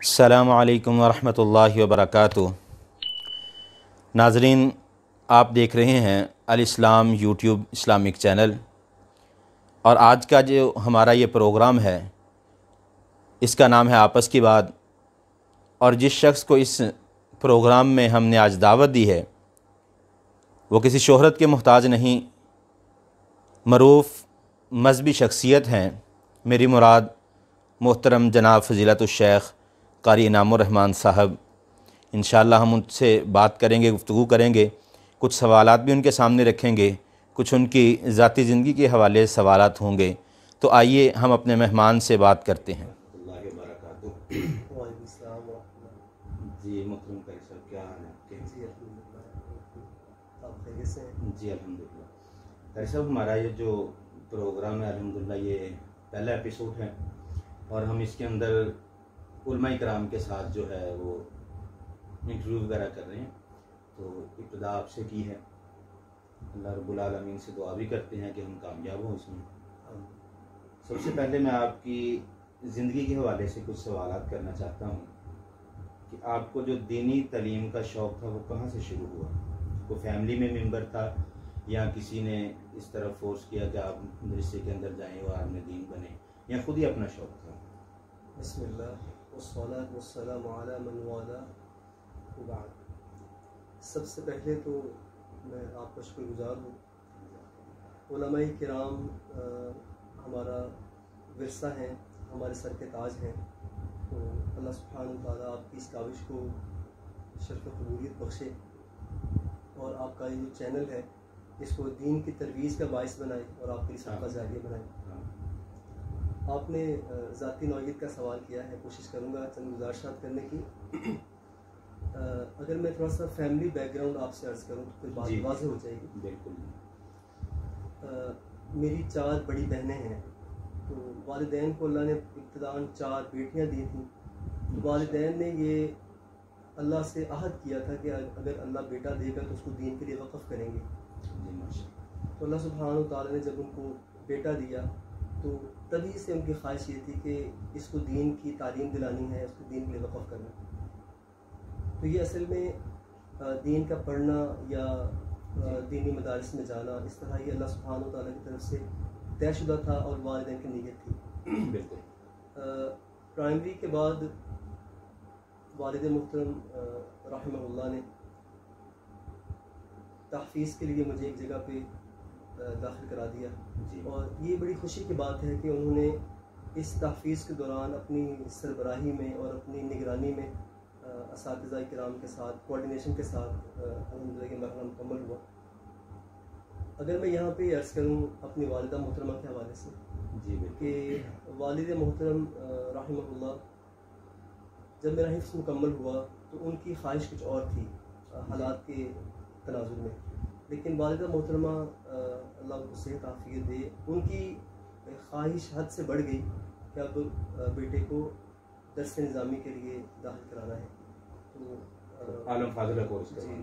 अस्सलामु अलैकुम वरहमतुल्लाहि वबरकातुहू। नाज़रीन, आप देख रहे हैं अल इस्लाम यूट्यूब इस्लामिक चैनल, और आज का जो हमारा ये प्रोग्राम है इसका नाम है आपस की बात। और जिस शख्स को इस प्रोग्राम में हमने आज दावत दी है वो किसी शोहरत के मोहताज नहीं, मरूफ़ मज़हबी शख्सियत हैं। मेरी मुराद मोहतरम जनाब फ़ज़ीलतुश्शैख़ क़ारी इनामुर रहमान साहब। इंशाअल्लाह हम उनसे बात करेंगे, गुफ्तगू करेंगे, कुछ सवालात भी उनके सामने रखेंगे, कुछ उनकी ज़ाती ज़िंदगी के हवाले से सवालात होंगे। तो आइए हम अपने मेहमान से बात करते हैं। जी मोहतरम क़ारी साहब, क्या हाल है? जी अल्हम्दुलिल्लाह। क़ारी साहब, हमारा ये जो प्रोग्राम है अल्हम्दुलिल्लाह ये पहला एपिसोड है और हम इसके अंदर उलमाए किराम के साथ जो है वो इंटरव्यू वगैरह कर रहे हैं। तो इब्तिदा आपसे की है, अल्लाह रब्बुल आलमीन से दुआ भी करते हैं कि हम कामयाब हों इसमें। सबसे पहले मैं आपकी ज़िंदगी के हवाले से कुछ सवालात करना चाहता हूँ कि आपको जो दीनी तालीम का शौक़ था वो कहाँ से शुरू हुआ? वो फैमिली में मेंबर था या किसी ने इस तरफ फोर्स किया कि आप मदरसे के अंदर जाएं और आपने दीन बने, या खुद ही अपना शौक़ था? बिस्मिल्लाह वस्सलातु वस्सलामु अला मन वाला व बाद। सबसे पहले तो मैं आपका शुक्रगुज़ार हूँ। उलमाए किराम हमारा विरसा है, हमारे सर के ताज हैं। तो अल्लाह सुब्हानहू व तआला आपकी इस काविश को शर्फ़ क़बूलियत बख्शे और आपका ये जो चैनल है इसको दीन की तरवीज़ का बाइस बनाए और आपके लिए सदक़ा जारिया बनाए। आपने ज़ाती नौइयत का सवाल किया है, कोशिश करूँगा चंद गुज़ारिशात करने की। अगर मैं थोड़ा सा फैमिली बैकग्राउंड आपसे अर्ज़ करूँ तो फिर बात वाज़ेह हो जाएगी। बिल्कुल। मेरी 4 बड़ी बहनें हैं। तो वालिदैन को अल्लाह ने इब्तिदान 4 बेटियाँ दी थी। तो वालिदैन ने ये अल्लाह से अहद किया था कि अगर अल्लाह बेटा देगा तो उसको दीन के लिए वक़फ़ करेंगे। तो अल्लाह सुब्हानहू व तआला ने जब उनको बेटा दिया तो तभी से उनकी ख्वाहिश ये थी कि इसको दीन की तालीम दिलानी है, इसको दीन के लिए वक़फ़ करना। तो ये असल में दीन का पढ़ना या दीनी मदारिस में जाना, इस तरह ये अल्लाह सुब्हानहू व तआला की तरफ से तयशुदा था और वालिदैन की नीयत थी। बिल्कुल। प्राइमरी के बाद वालिद मुहतरम रहमहुल्लाह ने तहफ़ीज़ के लिए मुझे एक जगह पे दाखिल करा दिया। और ये बड़ी खुशी की बात है कि उन्होंने इस तहफ़ीज़ के दौरान अपनी सरबराही में और अपनी निगरानी में असातिज़ा किराम के साथ कोऑर्डिनेशन के साथ अल्हम्दुलिल्लाह ये मरहला मुकम्मल हुआ। अगर मैं यहाँ पे अर्ज़ करूँ अपनी वालिदा मोहतरमा के हवाले से कि वालिद मोहतरम रहमहुल्लाह जब मेरा हिफ्ज़ मुकम्मल हुआ तो उनकी ख्वाहिश कुछ और थी हालात के तनाजुर में, लेकिन वालिदा मोहतरमा अल्लाह को सेहत आफ़ियत दे, उनकी ख्वाहिश हद से बढ़ गई कि अब बेटे को दर्स निज़ामी के लिए दाखिल कराना है। तो आलम फाज़िला कोर्स जी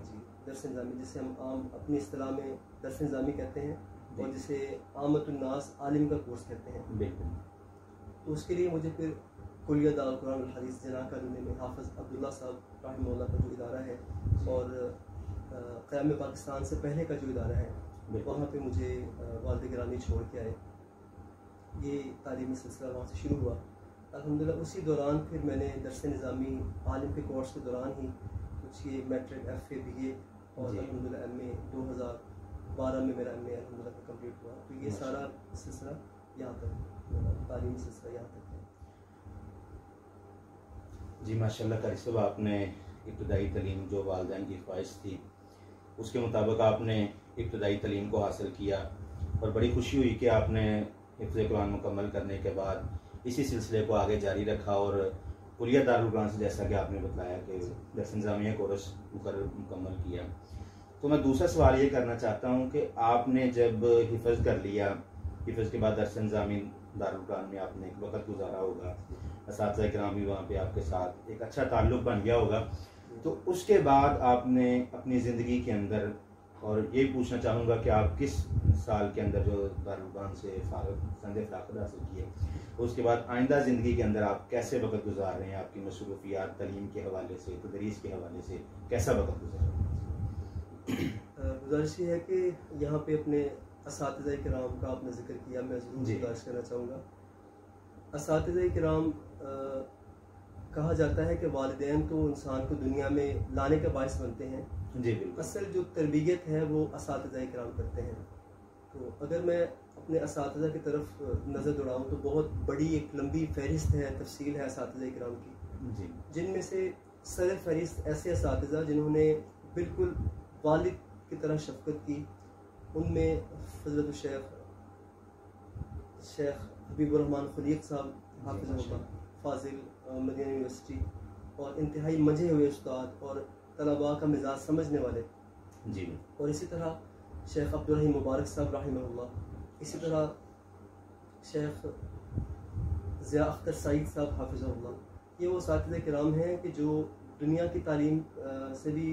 दर्स निज़ामी, जिसे हम आम अपनी इस्तिलाह में दर्स निज़ामी कहते हैं और जिसे आमतुन्नास आलिम का कोर्स कहते हैं। बिल्कुल। तो उसके लिए मुझे फिर कुलियत अल कुरान वल हदीस जना कानूनी में हाफ़िज़ अब्दुल्ला साहब रहमहुल्लाह का जो इदारा है और क़याम पाकिस्तान से पहले का जो इदारा है वहाँ पे मुझे वालिद गिरामी छोड़ के आए। ये तालीमी सिलसिला वहाँ से शुरू हुआ। अल्हम्दुलिल्लाह उसी दौरान फिर मैंने दर्स निज़ामी आलिम के कोर्स के दौरान ही कुछ ये मैट्रिक FA BA और अल्हम्दुलिल्लाह MA 2012 में मेरा MA अल्हम्दुलिल्लाह कंप्लीट हुआ। तो ये सारा सिलसिला यहाँ तक, तालीमी सिलसिला यहाँ तक है। जी माशाल्लाह क़ारी साहब, आपने इब्तिदाई तालीम जो वालिदैन की ख्वाहिश थी उसके मुताबिक आपने इब्तिदाई तालीम को हासिल किया और बड़ी खुशी हुई कि आपने हिफ्ज़ कुरान मुकम्मल करने के बाद इसी सिलसिले को आगे जारी रखा और कुलियत दारुल कुरान से, जैसा कि आपने बताया, कि दर्स निज़ामिया कोर्स मुकम्मल किया। तो मैं दूसरा सवाल ये करना चाहता हूँ कि आपने जब हिफ़्ज़ कर लिया, हिफ़्ज़ के बाद दर्स निज़ामी दारुल कुरान में आपने एक वक़्त गुजारा होगा, असातिज़ा किराम भी वहाँ पे आपके साथ एक अच्छा ताल्लुक़ बन गया होगा, तो उसके बाद आपने अपनी ज़िंदगी के अंदर, और ये पूछना चाहूँगा कि आप किस साल के अंदर जो दारुल से संदे फरागत हासिल की है, उसके बाद आइंदा ज़िंदगी के अंदर आप कैसे वक्त गुजार रहे हैं? आपकी मसरूफियात तलीम के हवाले से, तदरीस के हवाले से कैसा वक्त गुजार रहे हैं? गुजारिश ये है कि यहाँ पे अपने असातिज़ा किराम का आपने जिक्र किया, मैं ज़रूर गुजारिश करना चाहूँगा। असातिज़ा किराम कहा जाता है कि वालिदैन तो इंसान को दुनिया में लाने का बायस बनते हैं जी, असल जो तरबियत है वो असातिज़ा किराम करते हैं। तो अगर मैं अपने असातिज़ा की तरफ नज़र दौड़ाऊँ तो बहुत बड़ी एक लंबी फहरिस्त है, तफसील है असातिज़ा किराम की जी, जिनमें से सर फहरिस्त ऐसे असातिज़ा जिन्होंने बिल्कुल वालिद की तरह शफ़क़त की, उनमें फज़लत शेख हबीबुर रहमान खलीक साहब हाफ़िज़हुल्लाह, फ़ाज़िल मदीना यूनिवर्सिटी, और इंतहाई मजे हुए उस्ताद और तलबा का मिजाज समझने वाले जी, और इसी तरह शेख अब्दुल रहीम मुबारक साहब रहमहुल्लाह, इसी तरह शेख ज़िया अख्तर सईद साहब हाफ़िज़हुल्लाह। ये वो असातिज़ा किराम हैं कि जो दुनिया की तालीम से भी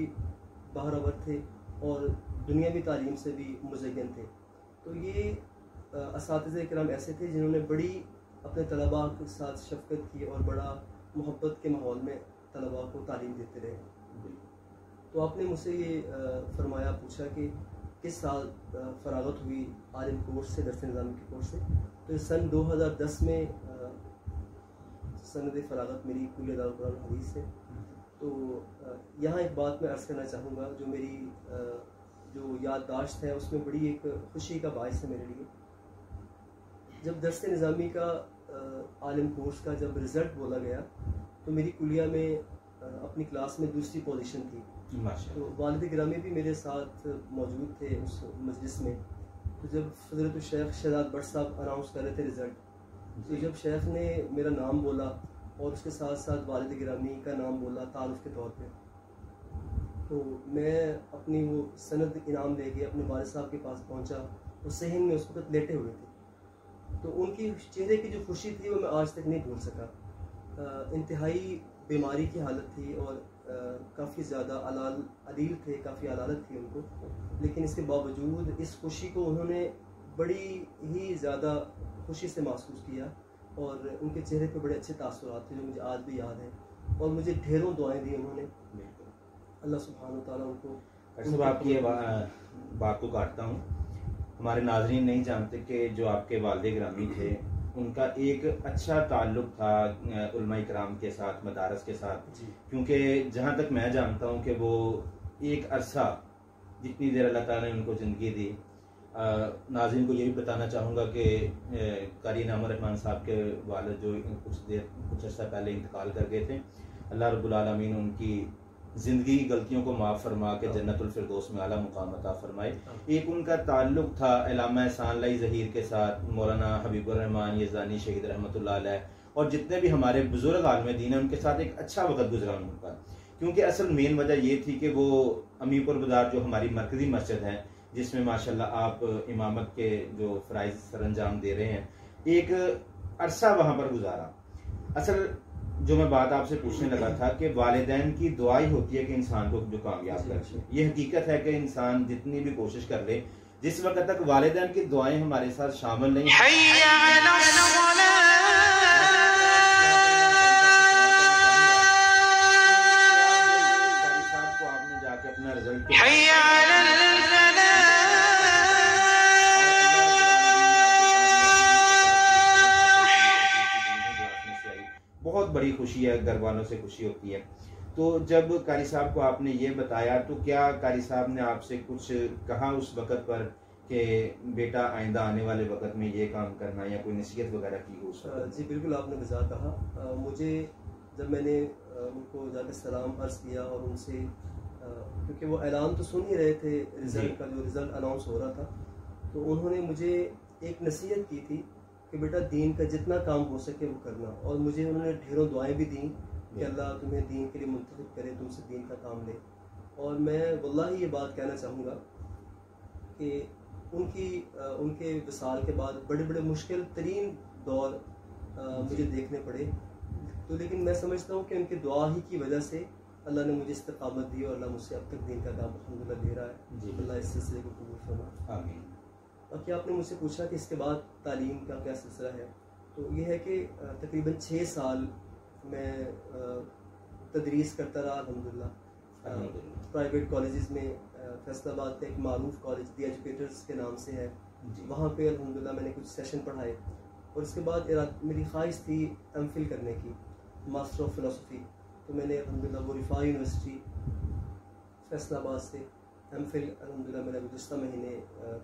बहरावर थे और दुनियावी तालीम से भी मुज़य्यन थे। तो ये असातिज़ा किराम ऐसे थे जिन्होंने बड़ी अपने तलबा के साथ शफ़क़त की और बड़ा मोहब्बत के माहौल में तलबा को तालीम देते रहे। तो आपने मुझसे ये फरमाया, पूछा कि किस साल फ़रागत हुई आलिम कोर्स से, दर्स निज़ामी के कोर्स से। तो सन 2010 में सनद फ़रागत मेरी कुल्लिया दारुल कुरान हदीस से। तो यहाँ एक बात मैं अर्ज़ करना चाहूँगा जो मेरी जो याददाश्त है उसमें बड़ी एक खुशी का बायस है मेरे लिए। जब दर्स निज़ामी का आलिम कोर्स का जब रिज़ल्ट बोला गया तो मेरी कुलिया में अपनी क्लास में दूसरी पोजीशन थी। तो वालिद गिरामी भी मेरे साथ मौजूद थे उस मजलिस में। तो जब फज़लत शेख शहजाद भट्ट साहब अनाउंस कर रहे थे रिज़ल्ट, तो जब शेख ने मेरा नाम बोला और उसके साथ साथ वालिद गिरामी का नाम बोला तारुफ के तौर पे, तो मैं अपनी वो सनद इनाम लेके अपने वालिद साहब के पास पहुंचा। वो सहन में उस वक्त लेटे हुए थे, तो उनकी चेहरे की जो खुशी थी वो मैं आज तक नहीं भूल सका। इंतहाई बीमारी की हालत थी और काफ़ी ज़्यादा अलील थे, काफ़ी अलालत थी उनको, लेकिन इसके बावजूद इस खुशी को उन्होंने बड़ी ही ज़्यादा खुशी से महसूस किया और उनके चेहरे पे बड़े अच्छे तासुरात थे जो मुझे आज भी याद हैं। और मुझे ढेरों दुआएं दी उन्होंने। अल्लाह सुब्हानहू तआला उनको। आपकी बात को काटता हूँ, हमारे नाज़रीन नहीं जानते कि जो आपके वालिद गिरामी थे उनका एक अच्छा ताल्लुक़ था उलमा इकराम के साथ, मदारस के साथ, क्योंकि जहाँ तक मैं जानता हूँ कि वो एक अरसा जितनी देर अल्लाह ताला ने उनको ज़िंदगी दी, नाज़रीन को ये भी बताना चाहूँगा कि कारी नामर रहमान साहब के वालिद जो कुछ अर्सा पहले इंतकाल कर गए थे, अल्लाह रब्बुल आलमीन उनकी ज़िंदगी की गलतियों को माफ़ फरमा के जन्नतुल फिरदौस में आला मुकाम अता फरमाए। एक उनका ताल्लुक़ था अल्लामा एहसान लाई ज़हीर के साथ, मौलाना हबीबुर रहमान यज़दानी शहीद रहमतुल्लाह अलैह, और जितने भी हमारे बुज़ुर्ग आलिम दीन हैं उनके साथ एक अच्छा वक्त गुजरा उनका। क्योंकि असल मेन वजह ये थी कि वो अमीरपुर बाज़ार जो हमारी मरकज़ी मस्जिद है जिसमें माशाल्लाह आप इमामत के जो फ़राइज़ सरअंजाम दे रहे हैं, एक अरसा वहाँ पर गुजारा। असल जो मैं बात आपसे पूछने लगा था कि वालिदैन की दुआ ही होती है कि इंसान को जो कामयाब करे। ये हकीकत है कि इंसान जितनी भी कोशिश कर ले, जिस वक्त तक वालिदैन की दुआएं हमारे साथ शामिल नहीं को आपने जाके अपना रिजल्ट बहुत बड़ी खुशी है, घर वालों से खुशी होती है। तो जब कारी साहब को आपने ये बताया तो क्या कारी साहब ने आपसे कुछ कहा उस वक़्त पर कि बेटा आइंदा आने वाले वक़्त में ये काम करना, या कोई नसीहत वगैरह की हो? जी बिल्कुल, आपने वज़ा कहा। मुझे जब मैंने उनको जाकर सलाम अर्ज़ किया और उनसे क्योंकि वो ऐलान तो सुन ही रहे थे रिज़ल्ट का, जो रिज़ल्ट अनाउंस हो रहा था, तो उन्होंने मुझे एक नसीहत की थी कि बेटा दीन का जितना काम हो सके वो करना। और मुझे उन्होंने ढेरों दुआएं भी दी कि अल्लाह तुम्हें दीन के लिए मुंतखब करे, तुमसे दीन का काम ले। और मैं वल्लाही ये बात कहना चाहूँगा कि उनके विसाल के बाद बड़े बड़े मुश्किल तरीन दौर मुझे देखने पड़े, तो लेकिन मैं समझता हूँ कि उनकी दुआ ही की वजह से अल्लाह ने मुझे इस्तिक़ामत दी और अल्लाह मुझसे अब तक दीन का काम अल्हम्दुलिल्लाह दे रहा है। अल्लाह इस सिलसिले को कबूल फरमा। आमीन। बाकी आपने मुझसे पूछा कि इसके बाद तालीम का क्या सिलसिला है, तो ये है कि तकरीबन 6 साल मैं तदरीस करता रहा अल्हम्दुलिल्लाह प्राइवेट कॉलेजेस में। फैसलाबाद में एक मारूफ कॉलेज दी एजुकेटर्स के नाम से है, वहाँ पे अल्हम्दुलिल्लाह मैंने कुछ सेशन पढ़ाए और उसके बाद मेरी ख्वाहिश थी एमफिल करने की, मास्टर ऑफ फ़िलासफ़ी। तो मैंने अल्हम्दुलिल्लाह वो रिफा यूनिवर्सिटी फैसलाबाद से एमफिल अल्हम्दुलिल्लाह मेरा गुज़श्ता महीने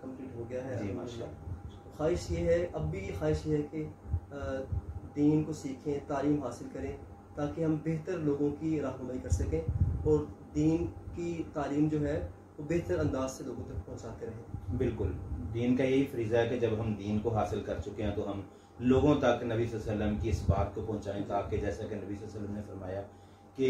कंप्लीट हो गया है। ख्वाहिश ये है, अब भी ख्वाहिश ये है कि दीन को सीखें, तालीम हासिल करें ताकि हम बेहतर लोगों की रहनुमाई कर सकें और दीन की तालीम जो है वो बेहतर अंदाज से लोगों तक पहुँचाते रहें। बिल्कुल, दीन का यही फ्रीज़ा है कि जब हम दीन को हासिल कर चुके हैं तो हम लोगों तक नबी सल्लल्लाहु अलैहि वसल्लम की इस बात को पहुँचाएं, ताकि जैसा कि नबी सल्लल्लाहु अलैहि वसल्लम ने फरमाया कि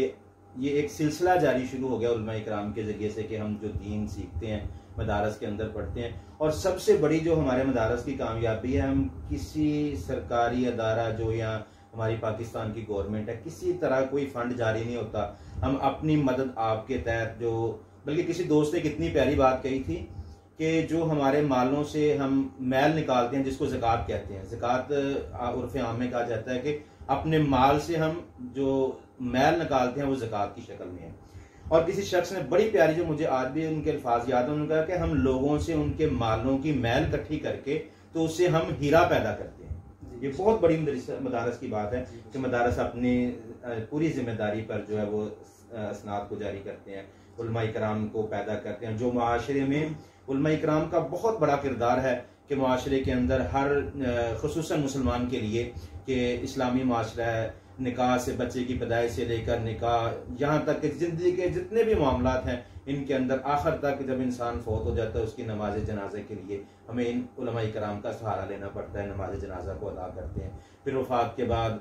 ये एक सिलसिला जारी शुरू हो गया उलमा इकराम के ज़रिए से कि हम जो दीन सीखते हैं मदारस के अंदर पढ़ते हैं। और सबसे बड़ी जो हमारे मदारस की कामयाबी है, हम किसी सरकारी अदारा जो या हमारी पाकिस्तान की गवर्नमेंट है, किसी तरह कोई फंड जारी नहीं होता, हम अपनी मदद आपके तहत जो, बल्कि किसी दोस्त ने कितनी प्यारी बात कही थी कि जो हमारे मालों से हम मैल निकालते हैं जिसको ज़कात कहते हैं, ज़कात उर्फ़ आम में कहा जाता है कि अपने माल से हम जो मैल निकालते हैं वो ज़कात की शक्ल में है। और किसी शख्स ने बड़ी प्यारी, जो मुझे आज भी उनके अल्फाज याद है, उन्होंने कहा कि हम लोगों से उनके मालों की मैल इकट्ठी करके तो उससे हम हीरा पैदा करते हैं। ये बहुत बड़ी मदारस की बात है कि मदारस अपनी पूरी जिम्मेदारी पर जो है वो असनाद को जारी करते हैं, उलमा इकराम को पैदा करते हैं। जो माशरे में उलमा इकराम का बहुत बड़ा किरदार है कि माशरे के अंदर हर खुसूसन मुसलमान के लिए कि इस्लामी माशरा है, निकाह से बच्चे की पैदाइश से लेकर निकाह, यहाँ तक कि ज़िंदगी के जितने भी मामलात हैं इनके अंदर आखिर तक जब इंसान फौत हो जाता है उसकी नमाज जनाजे के लिए हमें इन उलमा इकराम का सहारा लेना पड़ता है। नमाज जनाजा को अदा करते हैं, फिर वफात के बाद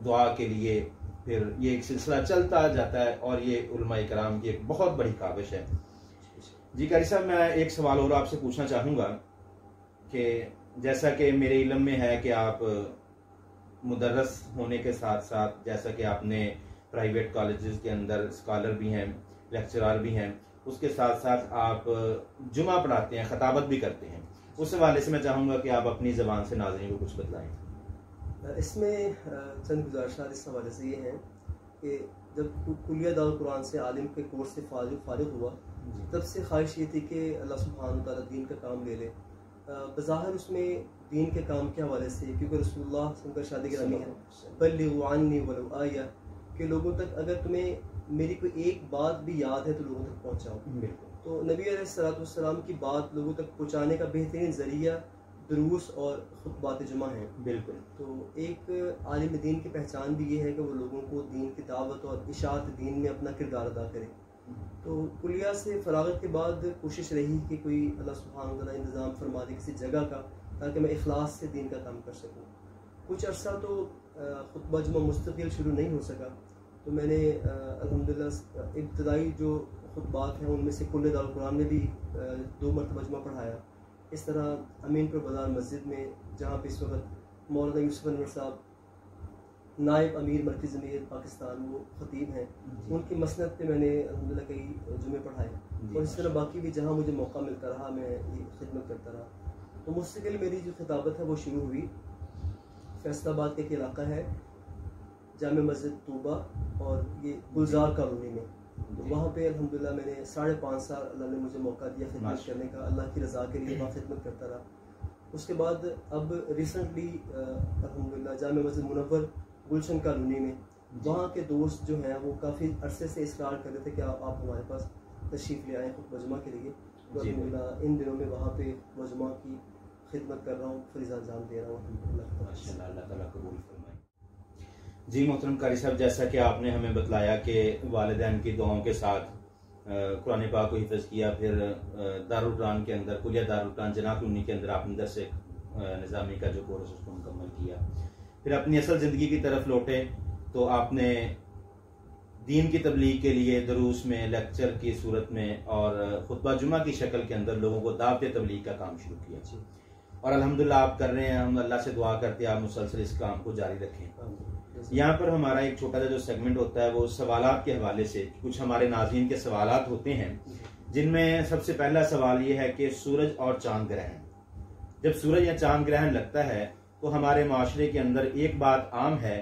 दुआ के लिए, फिर ये एक सिलसिला चलता जाता है और ये उलमा इकराम की एक बहुत बड़ी काबिश है। जी कारी साहब, मैं एक सवाल और आपसे पूछना चाहूँगा कि जैसा कि मेरे इल्म में है कि आप मुदर्रस होने के साथ साथ, जैसा कि आपने प्राइवेट कॉलेजेस के अंदर स्कॉलर भी हैं, लेक्चरर भी हैं, उसके साथ साथ आप जुमा पढ़ाते हैं, खताबत भी करते हैं। उस हवाले से मैं चाहूँगा कि आप अपनी ज़बान से नाज़रीन को कुछ बतलाएं। इसमें चंद गुज़ारिशात इस हवाले से ये हैं कि जब कुलिया दारुल कुरान से आलिम के कोर्स से फारिग हुआ, तब से ख्वाहिश ये थी कि अल्लाह सुब्हानहू तआला दीन का काम ले ले। बज़ाहिर उसमें दीन के काम के हवाले से, क्योंकि रसूलुल्लाह उनका शादी गिरामी है, बल्लिगू अन्नी वलौ आया, कि लोगों तक अगर तुम्हें मेरी कोई एक बात भी याद है तो लोगों तक पहुँचाओ। तो नबी अलैहिस्सलाम की बात लोगों तक पहुँचाने का बेहतरीन ज़रिया दुरूस और खुतबात जुमा है। बिल्कुल। तो एक आलिम दीन की पहचान भी ये है कि वो लोगों को दीन की दावत और इशाअत दीन में अपना किरदार अदा करे। तो कुलिया से फरागत के बाद कोशिश रही कि कोई अल्लाह सुब्हानहू व तआला इंतज़ाम फरमा दे किसी जगह का, ताकि मैं इखलास से दीन का काम कर सकूँ। कुछ अर्सा तो खुतबा जुमा मुस्तकिल शुरू नहीं हो सका, तो मैंने अल्हम्दुलिल्लाह इब्तदाई जो खुतबात हैं उनमें से कुलिया दारुल कुरान में भी 2 मरतबा जुमा पढ़ाया। इस तरह अमीनपुर बाज़ार मस्जिद में, जहाँ पे इस वक्त मौलाना यूसुफ अनवर साहब नायब अमीर मरकज़ी जमीयत पाकिस्तान वो ख़तीब हैं, उनकी मसनद पे मैंने अल्हम्दुलिल्लाह कई जुमे पढ़ाए और इस तरह बाकी भी जहाँ मुझे मौका मिलता रहा मैं ये खिदमत करता रहा। तो मुस्तकिल मेरी जो खिताबत है वो शुरू हुई। फैसलाबाद का एक इलाका है जामे मस्जिद तूबा और ये गुलजार कॉलोनी में, तो वहाँ पे अल्हम्दुलिल्लाह मैंने 5.5 साल अल्लाह ने मुझे मौका दिया खिदमत करने का, अल्लाह की रज़ा के लिए वहाँ खिदमत करता रहा। उसके बाद अब रिसेंटली अल्हम्दुलिल्लाह जामे मस्जिद मुनव्वर गुलशन कॉलोनी में, वहाँ के दोस्त जो हैं वो काफ़ी अरसे से इसरार कर रहे थे कि आप हमारे पास तशरीफ़ ले आएँ खुतबा जुमा के लिए। तो अल्हम्दुलिल्लाह इन दिनों में वहाँ पे खुतबा जुमा की खिदमत कर रहा हूँ, फरीज़ा अंजाम दे रहा हूँ अल्हम्दुलिल्लाह। माशाअल्लाह, अल्लाह ताला कबूल फरमाए। जी मोहतरम कारी साहब, जैसा कि आपने हमें बतलाया कि वालिदैन की दुआओं के साथ कुरान पाक को हिफ्ज़ किया, फिर दारुल कुरान के अंदर, कुलिया दारुल कुरान जनाब उन्नी के अंदर आपने दर्स निज़ामी का जो कोर्स उसको मुकम्मल किया, फिर अपनी असल ज़िंदगी की तरफ लौटे तो आपने दीन की तबलीग के लिए दरूस में, लेक्चर की सूरत में और खुतबा जुमा की शक्ल के अंदर लोगों को दावत तबलीग का काम शुरू किया और अल्हम्दुलिल्लाह आप कर रहे हैं। हम अल्लाह से दुआ करते हैं आप मुसलसल इस काम को जारी रखें। यहाँ पर हमारा एक छोटा सा जो सेगमेंट होता है वो सवालात के हवाले से, कुछ हमारे नाज़रीन के सवालात होते हैं जिनमें सबसे पहला सवाल ये है कि सूरज और चांद ग्रहण जब सूरज या चांद ग्रहण लगता है तो हमारे माशरे के अंदर एक बात आम है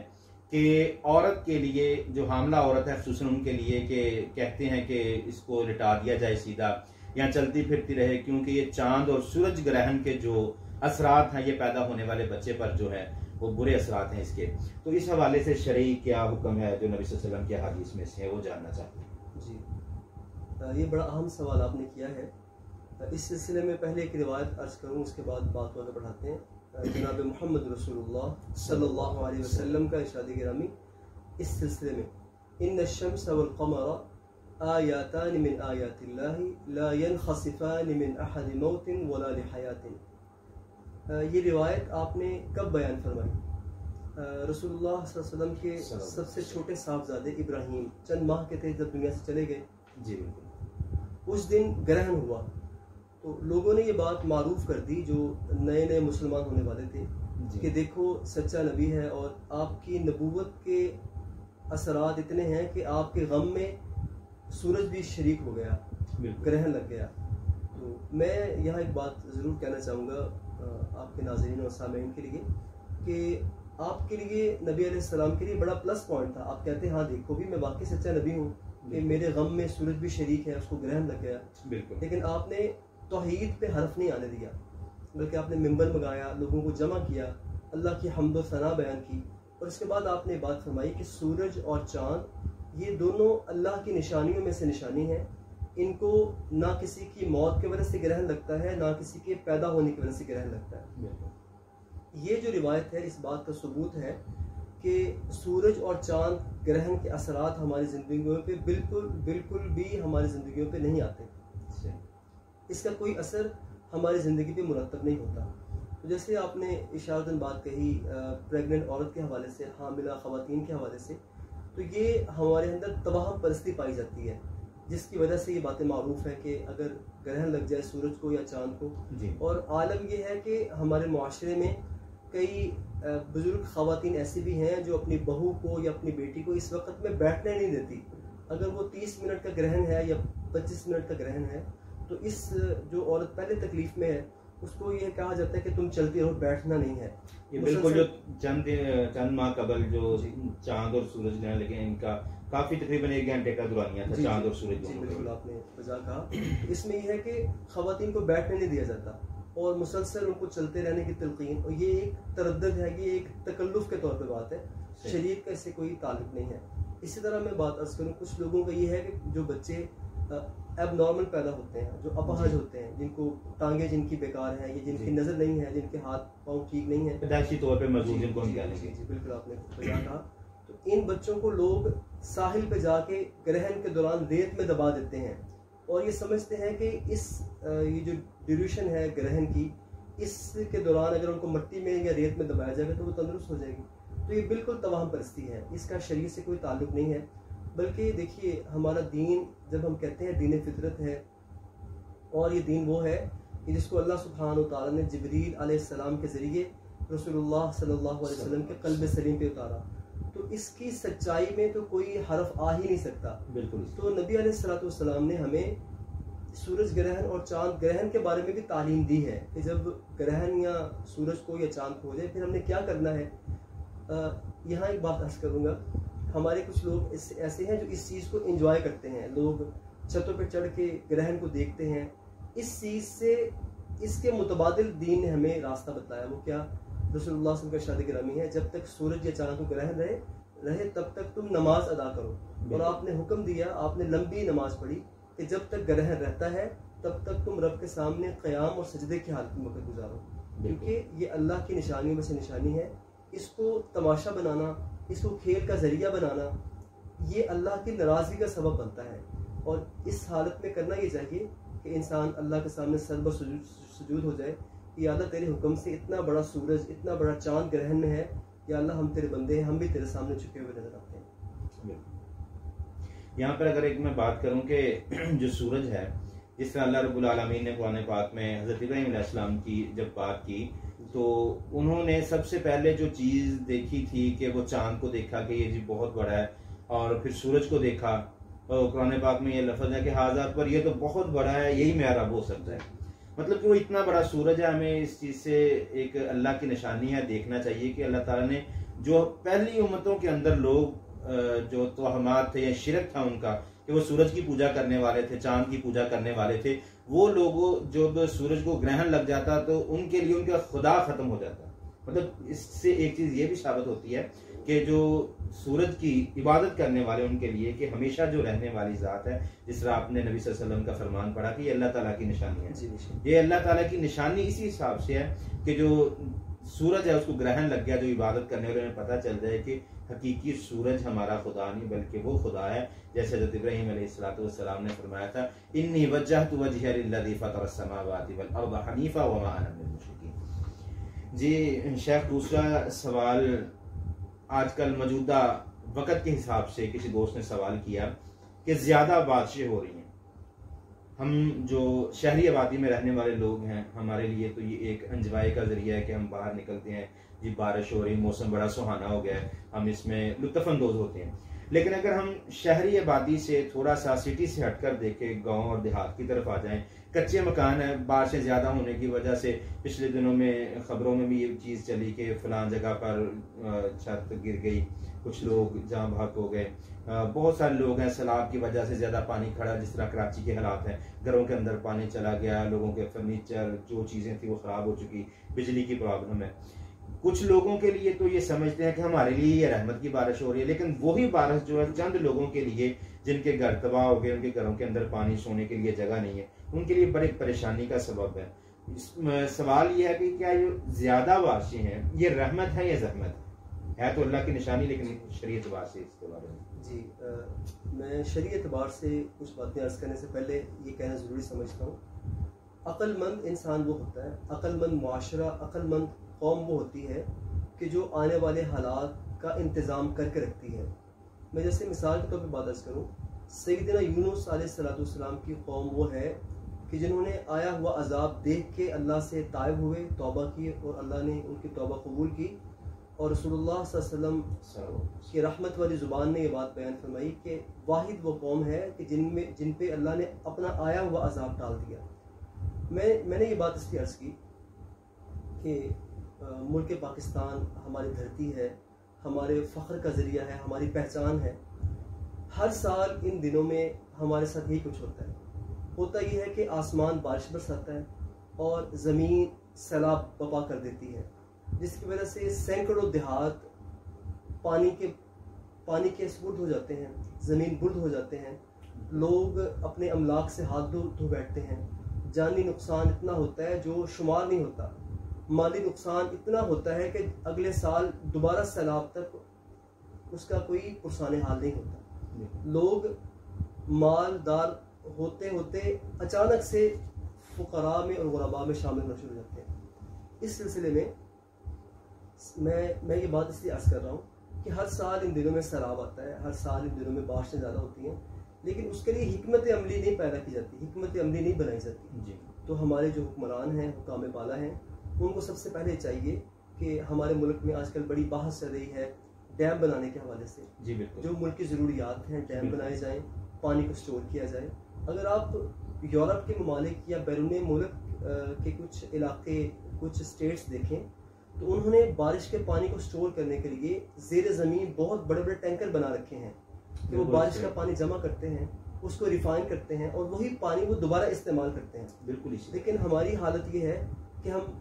कि औरत के लिए, जो हामला औरत है खुसूसन उनके लिए, कि कहते हैं कि इसको लिटा दिया जाए सीधा या चलती फिरती रहे, क्योंकि ये चांद और सूरज ग्रहण के जो असरात हैं ये पैदा होने वाले बच्चे पर जो है वो बुरे असरात हैं इसके। तो इस हवाले से शरई क्या हुक्म है जो नबी सल्लल्लाहु अलैहि वसल्लम के हदीस में से है वो जानना चाहते हैं। जी, ये बड़ा अहम सवाल आपने किया है। इस सिलसिले में पहले एक रिवायत अर्ज करूँ, उसके बाद बात को आगे बढ़ाते हैं। जनाब मोहम्मद रसूलुल्लाह सल्लल्लाहु अलैहि वसल्लम का इरशाद गिरामी इस सिलसिले में, इन्न शम्स वल क़मर आयातान मिन आयातिल्लाहि ला यनख़सिफ़ान मिन अहद मौतिन वला लिहयातिन। ये रिवायत आपने कब बयान फरमाई? रसूलुल्लाह सल्लल्लाहु अलैहि वसल्लम के सबसे छोटे साहबजादे इब्राहीम चंद माह के थे जब दुनिया से चले गए। जी बिल्कुल। उस दिन ग्रहण हुआ तो लोगों ने ये बात मारूफ कर दी जो नए नए मुसलमान होने वाले थे कि देखो सच्चा नबी है और आपकी नबूवत के असरात इतने हैं कि आपके गम में सूरज भी शरीक हो गया, ग्रहण लग गया। तो मैं यहाँ एक बात ज़रूर कहना चाहूँगा आपके नाज़रीन और सामीन के लिए कि आपके लिए नबी अलैहिस्सलाम के लिए बड़ा प्लस पॉइंट था। आप कहते हैं हाँ देखो भी मैं वाकई सच्चा नबी हूँ कि मेरे गम में सूरज भी शरीक है, उसको ग्रहण लग गया। बिल्कुल। लेकिन आपने तौहीद पे हरफ नहीं आने दिया, बल्कि आपने मिंबर मंगाया, लोगों को जमा किया, अल्लाह की हम्द व सना बयान की और उसके बाद आपने बात फरमाई कि सूरज और चाँद ये दोनों अल्लाह की निशानियों में से निशानी है। इनको ना किसी की मौत की वजह से ग्रहण लगता है, ना किसी के पैदा होने की वजह से ग्रहण लगता है। ये जो रिवायत है इस बात का सबूत है कि सूरज और चाँद ग्रहण के असरात हमारी ज़िंदगियों पे बिल्कुल भी हमारी ज़िंदगियों पे नहीं आते। इसका कोई असर हमारी ज़िंदगी पे मुरतब नहीं होता। तो जैसे आपने इशारतन बात कही प्रेग्नेंट औरत के हवाले से, हामिला ख़वातीन के हवाले से, तो ये हमारे अंदर तबाहम परस्ती पाई जाती है जिसकी वजह से ये बातें मारूफ है कि अगर ग्रहण लग जाए सूरज को या चाँद को। और आलम ये है कि हमारे मुआशरे में कई बुजुर्ग ख़वातीन ऐसी भी हैं जो अपनी बहू को या अपनी बेटी को इस वक्त में बैठने नहीं देती। अगर वो 30 मिनट का ग्रहण है या 25 मिनट का ग्रहण है तो इस जो औरत पहले तकलीफ में है उसको ये कहा जाता है कि तुम चलती रहो, बैठना नहीं है। ये बिल्कुल जो चंद माह कबल जो चांद और सूरज ग्रहण लगे इनका काफी तकरीबन 1 घंटे का दुरानिया था चांद और सूरज। जी बिल्कुल आपने वजह कहा। इसमें यह है कि खवातीन को बैठने नहीं दिया जाता और मुसलसल उनको चलते रहने की तलकीन, और ये एक तरद्दुद है, ये एक तकल्लुफ के तौर पे बात है, शरीयत का इससे कोई ताल्लुक नहीं है। इसी तरह मैं बात अर्ज करूँ, कुछ लोगों का ये है कि जो बच्चे अब नॉर्मल पैदा होते हैं, जो अपहज होते हैं, जिनको टांगे जिनकी बेकार हैं, ये जिनकी नज़र नहीं है, जिनके हाथ पाँव ठीक नहीं है, पैदाइशी तौर पे मजबूर जिनको हम कहेंगे। जी बिल्कुल आपने वजह कहा। तो इन बच्चों को लोग साहिल पे जाके ग्रहण के दौरान रेत में दबा देते हैं और ये समझते हैं कि ये जो ड्यूरेशन है ग्रहण की, इसके दौरान अगर उनको मिट्टी में या रेत में दबाया जाएगा तो वो तंदुरुस्त हो जाएगी। तो ये बिल्कुल तवाहम परस्ती है, इसका शरीयत से कोई ताल्लुक नहीं है। बल्कि देखिए हमारा दीन, जब हम कहते हैं दीन फितरत है, और ये दीन वो है कि जिसको अल्लाह सुब्हानहू व तआला ने जिब्रील अलैहिस्सलाम के ज़रिए रसूलुल्लाह सल्लल्लाहु अलैहि वसल्लम के क़ल्ब सलीम पे उतारा, तो इसकी सच्चाई में तो कोई हरफ आ ही नहीं सकता। बिल्कुल। तो नबी अलैहिस्सलातु वस्सलाम ने हमें सूरज ग्रहण और चाँद ग्रहण के बारे में भी तालीम दी है कि जब ग्रहण या सूरज को या चाँद को हो जाए फिर हमने क्या करना है। यहाँ एक बात अर्ज करूँगा, हमारे कुछ लोग ऐसे हैं जो इस चीज़ को एंजॉय करते हैं, लोग छतों पर चढ़ के ग्रहण को देखते हैं। इस चीज़ से इसके मुतबादिल दीन ने हमें रास्ता बताया। वो क्या? रसूलुल्लाह सल्लल्लाहु अलैहि वसल्लम का इरशाद गिरामी है, जब तक सूरज या चाँद को ग्रहण रहे तब तक तुम नमाज अदा करो। और आपने हुक्म दिया, आपने लंबी नमाज पढ़ी कि जब तक ग्रहण रहता है तब तक तुम रब के सामने क़याम और सजदे की हालत में वक्त गुजारो, क्योंकि ये अल्लाह की निशानियों में से निशानी है। इसको तमाशा बनाना, इसको खेल का जरिया बनाना, ये अल्लाह की नाराज़गी का सबब बनता है। और इस हालत में करना ये चाहिए कि इंसान अल्लाह के सामने सरब सुजूद हो जाए, या अल्लाह तेरे हुक्म से इतना बड़ा सूरज, इतना बड़ा चाँद ग्रहण में है, या अल्लाह हम तेरे बंदे हैं, हम भी तेरे सामने झुके हुए नजर आते हैं। यहाँ पर अगर एक मैं बात करूँ कि जो सूरज है, जिस तरह अल्लाह रब्बुल आलमीन ने कुरान पाक में हज़रत इब्राहीम अलैहिस्सलाम की जब बात की तो उन्होंने सबसे पहले जो चीज़ देखी थी कि वो चाँद को देखा कि ये जी बहुत बड़ा है, और फिर सूरज को देखा, और कुरान पाक में ये लफ्ज़ है कि हाज़ा पर ये तो बहुत बड़ा है, यही मेरा रब हो सकता है। मतलब कि वो इतना बड़ा सूरज है, हमें इस चीज़ से एक अल्लाह की निशानी है, देखना चाहिए कि अल्लाह ताला ने जो पहली उम्मतों के अंदर लोग जो तोहमात थे या शिरक था उनका कि वो सूरज की पूजा करने वाले थे, चांद की पूजा करने वाले थे, वो लोगों जब सूरज को ग्रहण लग जाता तो उनके लिए उनका खुदा खत्म हो जाता। मतलब इससे एक चीज़ ये भी साबित होती है कि जो सूरज की इबादत करने वाले उनके लिए कि हमेशा जो रहने वाली ज़ात है, जिस तरह आपने नबी सल्लल्लाहु अलैहि वसल्लम का फरमान पढ़ा कि ये अल्लाह ताला की निशानी है। ये अल्लाह ताला की निशानी इसी हिसाब से है कि जो सूरज है उसको ग्रहण लग गया, जो इबादत करने वाले, पता चल जाए कि हकीकी सूरज हमारा खुदा नहीं बल्कि वो खुदा है। जैसे हज़रत इब्राहीम अलैहिस्सलाम ने फरमाया था, इन्नी वज्जहतु वजहिया लिल्लज़ी फ़तरस समावाति वल अर्ज़ हनीफ़ा व मा अना मिनल मुशरिकीन। जी शेख, दूसरा सवाल आजकल मौजूदा वक़्त के हिसाब से किसी दोस्त ने सवाल किया कि ज़्यादा बारिशें हो रही हैं, हम जो शहरी आबादी में रहने वाले लोग हैं, हमारे लिए तो ये एक एंजॉय का ज़रिया है कि हम बाहर निकलते हैं, जी बारिश हो रही, मौसम बड़ा सुहाना हो गया है, हम इसमें लुत्फ़अंदोज़ होते हैं। लेकिन अगर हम शहरी आबादी से थोड़ा सा सिटी से हटकर देखें, गांव और देहात की तरफ आ जाएं, कच्चे मकान है, बारिशें ज़्यादा होने की वजह से पिछले दिनों में ख़बरों में भी ये चीज़ चली कि फ़लाँ जगह पर छत गिर गई, कुछ लोग जहाँ भाग हो गए। बहुत सारे लोग हैं सैलाब की वजह से ज़्यादा पानी खड़ा, जिस तरह कराची के हालात हैं, घरों के अंदर पानी चला गया, लोगों के फर्नीचर जो चीज़ें थी वो ख़राब हो चुकी, बिजली की प्रॉब्लम है। कुछ लोगों के लिए तो ये समझते हैं कि हमारे लिए ये रहमत की बारिश हो रही है, लेकिन वही बारिश जो है चंद लोगों के लिए जिनके घर तबाह हो गए, उनके घरों के अंदर पानी सोने के लिए जगह नहीं है, उनके लिए बड़ी परेशानी का सबब है। सवाल ये है कि क्या ये ज़्यादा बारिशें हैं, ये रहमत है या जहमत है? तो अल्लाह की निशानी, लेकिन शरीयत एतबार से इसके बारे में जी मैं शरीयत एतबार से कुछ बातें अर्ज़ करने से पहले ये कहना ज़रूरी समझता हूँ, अक्लमंद इंसान वो होता है, अक्लमंद मुआशरा, अक्लमंद कौम वो होती है कि जो आने वाले हालात का इंतज़ाम करके रखती है। मैं जैसे मिसाल के तौर पर बात करूँ, सैयदना यूनुस अलैहिस्सलाम की कौम वो है कि जिन्होंने आया हुआ अजाब देख के अल्लाह से ताइब हुए, तौबा की, और अल्लाह ने उनकी तौबा कबूल की, और रसूलुल्लाह सल्लल्लाहु अलैहि वसल्लम की रहमत वाली ज़ुबान ने ये बात बयान फरमाई कि वाहिद वो कौम है कि जिन पे अल्लाह ने अपना आया हुआ अजाब टाल दिया। मैंने ये बात इसलिए अर्ज़ की कि मुल्क पाकिस्तान हमारी धरती है, हमारे फ़ख्र का ज़रिया है, हमारी पहचान है। हर साल इन दिनों में हमारे साथ यही कुछ होता ये है कि आसमान बारिश बरसाता है और ज़मीन सैलाब बपा कर देती है, जिसकी वजह से सैकड़ों देहात पानी के सुपुर्द हो जाते हैं, ज़मीन बुर्द हो जाते हैं, लोग अपने अमलाक से हाथ धो बैठते हैं, जानी नुकसान इतना होता है जो शुमार नहीं होता, माली नुकसान इतना होता है कि अगले साल दोबारा सैलाब तक उसका कोई पुरसाने हाल नहीं होता। लोग मालदार होते होते अचानक से फुकरा में और गुरबा में शामिल होना शुरू हो जाते हैं। इस सिलसिले में मैं ये बात इसलिए अर्ज़ कर रहा हूँ कि हर साल इन दिनों में सैलाब आता है, हर साल इन दिनों में बारिशें ज़्यादा होती हैं, लेकिन उसके लिए हिकमत अमली नहीं पैदा की जाती, हिकमत अमली नहीं बनाई जाती जी। तो हमारे जो हुक्मरान हैं, हुकाम बाला हैं, उनको सबसे पहले चाहिए कि हमारे मुल्क में आजकल बड़ी बहस चल रही है डैम बनाने के हवाले से जी। बिल्कुल, जो मुल्क की ज़रूरियात हैं, डैम बनाए जाएँ, पानी को स्टोर किया जाए। अगर आप यूरोप के ममालिक या बैरून मुल्क के कुछ इलाके, कुछ स्टेट्स देखें, तो उन्होंने बारिश के पानी को स्टोर करने के लिए ज़ेर ज़मीन बहुत बड़े बड़े टैंकर बना रखे हैं कि वो बारिश का पानी जमा करते हैं, उसको रिफाइन करते हैं और वही पानी वो दोबारा इस्तेमाल करते हैं। बिल्कुल। लेकिन हमारी हालत ये है कि हम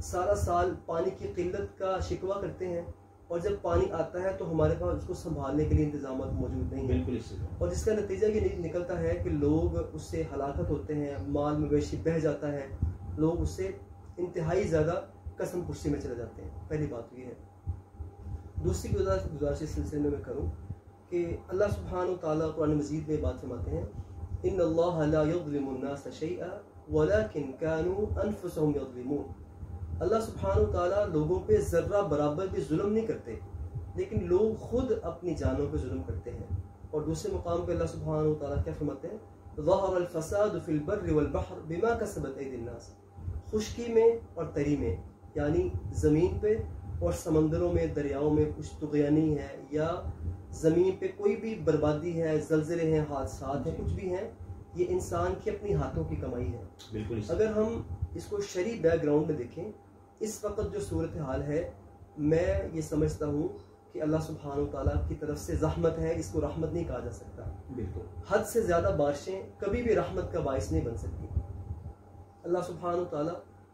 सारा साल पानी की किल्लत का शिकवा करते हैं और जब पानी आता है तो हमारे पास उसको संभालने के लिए इंतजाम मौजूद नहीं है। बिल्कुल। और जिसका नतीजा ये निकलता है कि लोग उससे हलाकत होते हैं, माल मवेशी बह जाता है, लोग उससे इंतहाई ज़्यादा कसम कुर्सी में चले जाते हैं। पहली बात ये है। दूसरी गुजारिश इस सिलसिले में मैं करूँ कि अल्लाह सुब्हानहू व तआला कुरान मजीद में बात फरमाते हैं, इन्नल्लाह ला यज़लिमु अन्नास शैअन वलाकिन कानू अनफुसहुम यज़लिमून। अल्लाह सुब्हानहू व तआला लोगों पे ज़र्रा बराबर भी जुल्म नहीं करते, लेकिन लोग खुद अपनी जानों पे जुल्म करते हैं। और दूसरे मुकाम पे अल्लाह सुब्हानहू व तआला क्या फरमाते हैं, ज़हरल फ़सादु फ़िल बर्रि वल बहर बिमा कसबत ऐदिन नास। खुश्की में और तरी में, यानी ज़मीन पे और समंदरों में, दरियाओं में कुछ तुग़यानी है या ज़मीन पे कोई भी बर्बादी है, ज़लज़ले हैं, हादसात हैं, कुछ भी हैं, ये इंसान की अपनी हाथों की कमाई है। बिल्कुल। अगर हम इसको शरी बैकग्राउंड में देखें, इस वक्त जो सूरत हाल है, मैं ये समझता हूँ कि अल्लाह सुब्हानहू ताला की तरफ से रहमत है, इसको रहमत नहीं कहा जा सकता। बिल्कुल। हद से ज़्यादा बारिशें कभी भी रहमत का बाइस नहीं बन सकती। अल्लाह सुब्हानहू ताला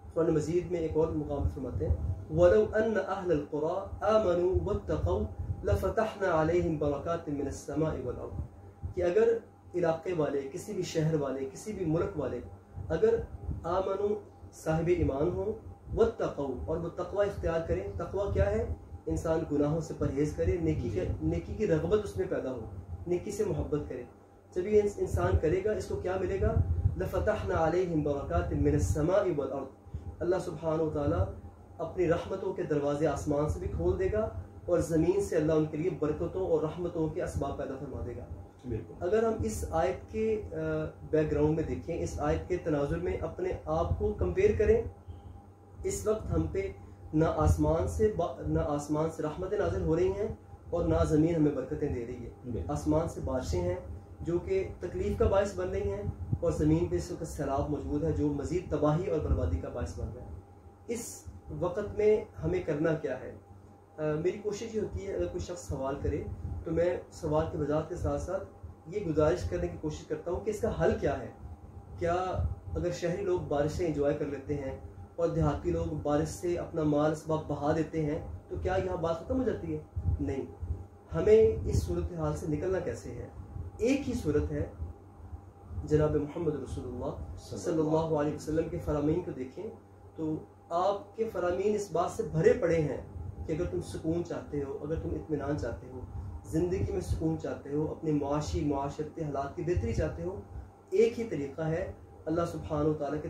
कुरान मजीद में एक और मुकाम फरमाते हैं, वलौ अन्न अहलल कुरा आमनू वत्तक़ौ लफ़तहना अलैहिम बरकातिन मिनस समाई वल अर्द, कि अगर इलाके वाले, किसी भी शहर वाले, किसी भी मुल्क वाले अगर आमनू साहिब ईमान हो, वत्तक़ौ और वो तक़वा इख्तियार करें। तक़वा क्या है? इंसान गुनाहों से परहेज़ करे, नेकी की रग़बत उसमें पैदा हो, नेकी से मोहब्बत करे। जब ये इंसान करेगा, इसको क्या मिलेगा? लफ़तहना अलैहिम बरकातिन मिनस समाई वल अर्द, अल्लाह सुब्हानहू ताला अपनी रहमतों के दरवाजे आसमान से भी खोल देगा और ज़मीन से अल्लाह उनके लिए बरकतों और रहमतों के असबाब पैदा फरमा देगा। अगर हम इस आयत के बैकग्राउंड में देखें, इस आयत के तनाजुर में अपने आप को कंपेयर करें, इस वक्त हम पे ना आसमान से रहमतें नाज़िल हो रही हैं और ना ज़मीन हमें बरकतें दे रही है। आसमान से बारिशें हैं जो कि तकलीफ़ का बायस बन रही हैं, और ज़मीन पे इस वक्त सैलाब मौजूद है जो मज़ीद तबाही और बर्बादी का बायस बन रहा है। इस वक्त में हमें करना क्या है? मेरी कोशिश ये होती है, अगर कोई शख्स सवाल करे तो मैं सवाल की वजाहत के साथ साथ ये गुजारिश करने की कोशिश करता हूँ कि इसका हल क्या है। क्या अगर शहरी लोग बारिशें इंजॉय कर लेते हैं और देहाती लोग बारिश से अपना माल सबब बहा देते हैं, तो क्या यहाँ बात ख़त्म हो जाती है? नहीं। हमें इस सूरत हाल से निकलना कैसे है? एक ही सूरत है, जनाब मोहम्मद रसूलुल्लाह सल्लल्लाहु अलैहि वसल्लम के फरामीन को देखें तो आपके फरामीन इस बात से भरे पड़े हैं कि अगर तुम सुकून चाहते हो, अगर तुम इत्मीनान चाहते हो, ज़िंदगी में सुकून चाहते हो, अपने माशरती हालात की बेहतरी चाहते हो, एक ही तरीक़ा है, अल्लाह सुब्हानहू ताला के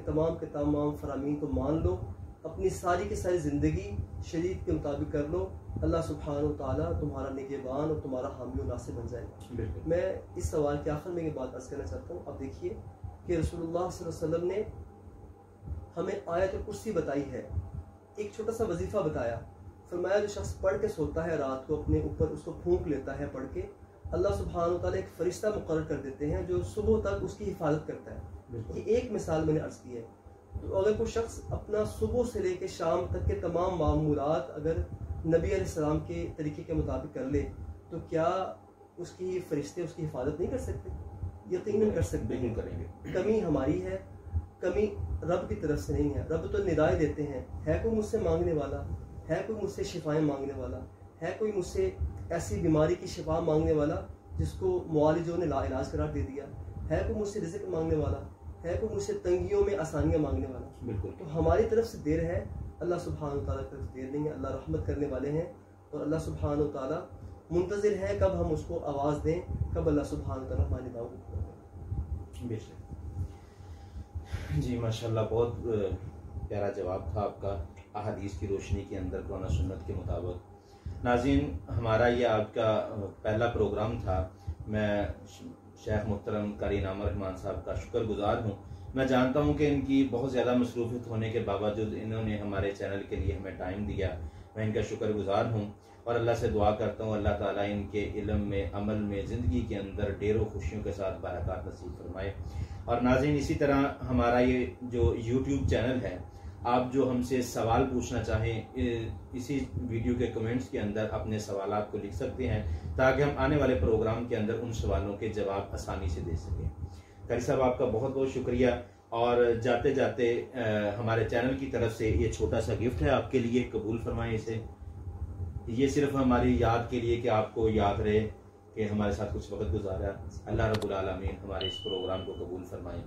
तमाम फरामीन को मान लो, अपनी सारी की सारी ज़िंदगी शरीयत के मुताबिक कर लो, अल्लाह सुब्हानहू ताला तुम्हारा निगहबान और तुम्हारा हामी और नासिर बन जाएगा। मैं इस सवाल के आखिर में ये बात अर्ज़ करना चाहता हूँ। अब देखिए कि रसूलुल्लाह सल्लल्लाहु अलैहि वसल्लम ने हमें आयतुल कुर्सी बताई है, एक छोटा सा वजीफ़ा बताया, फरमाया जो शख्स पढ़ के सोता है रात को, अपने ऊपर उसको फूंक लेता है पढ़ के, अल्लाह सुब्हानहू ताला एक फ़रिश्ता मुक़र्रर कर देते हैं जो सुबह तक उसकी हिफाजत करता है। ये एक मिसाल मैंने अर्ज़ की है। तो अगर कोई शख्स अपना सुबह से लेकर शाम तक के तमाम मामूलात अगर नबी अलैहिस्सलाम के तरीके के मुताबिक कर ले, तो क्या उसकी फ़रिश्ते उसकी हिफाजत नहीं कर सकते? यकीनन कर सकते हैं। करेंगे। कमी हमारी है, कमी रब की तरफ से नहीं है। रब तो निदाएं देते हैं, है कोई मुझसे मांगने वाला, है कोई मुझसे शिफाएं मांगने वाला, है कोई मुझसे ऐसी बीमारी की शिफा मांगने वाला जिसको मुआलिजों ने लाइलाज करार दे दिया, है कोई मुझसे रिज़्क़ मांगने वाला, है कोई मुझसे तंगियों में आसानियाँ मांगने वाला। बिल्कुल। तो हमारी तरफ से देर है, अल्लाह सुब्हानहू ताला की तरफ से देर नहीं है। अल्लाह रहमत करने वाले हैं और अल्लाह सुब्हानहू ताला मुंतज़िर है कब हम उसको आवाज़ दें, कब अल्लाह सुब्हानहू ताला हमारी दुआओं को करें। बेशक जी माशाल्लाह, बहुत प्यारा जवाब था आपका, अहादीस की रोशनी के अंदर कुरान सुन्नत के मुताबिक। नाज़रीन, हमारा ये आपका पहला प्रोग्राम था। मैं शेख मुहतरम कारी नामर रहमान साहब का शुक्रगुजार हूँ। मैं जानता हूँ कि इनकी बहुत ज़्यादा मसरूफ़ियत होने के बावजूद इन्होंने हमारे चैनल के लिए हमें टाइम दिया, मैं इनका शुक्रगुजार हूँ और अल्लाह से दुआ करता हूँ अल्लाह ताला इनके इल्म में, अमल में, ज़िंदगी के अंदर ढेरों खुशियों के साथ बरकत नसीब फरमाए। और नाज़रीन, इसी तरह हमारा ये जो यूट्यूब चैनल है, आप जो हमसे सवाल पूछना चाहें इसी वीडियो के कमेंट्स के अंदर अपने सवालात को लिख सकते हैं ताकि हम आने वाले प्रोग्राम के अंदर उन सवालों के जवाब आसानी से दे सकें। कारी साहब, आपका बहुत बहुत शुक्रिया। और जाते जाते हमारे चैनल की तरफ से ये छोटा सा गिफ्ट है आपके लिए, कबूल फरमाएं इसे। ये सिर्फ हमारी याद के लिए कि आपको याद रहे कि हमारे साथ कुछ वक्त गुजारा। अल्लाह रब्बुल आलमीन हमारे इस प्रोग्राम को कबूल फरमाएं।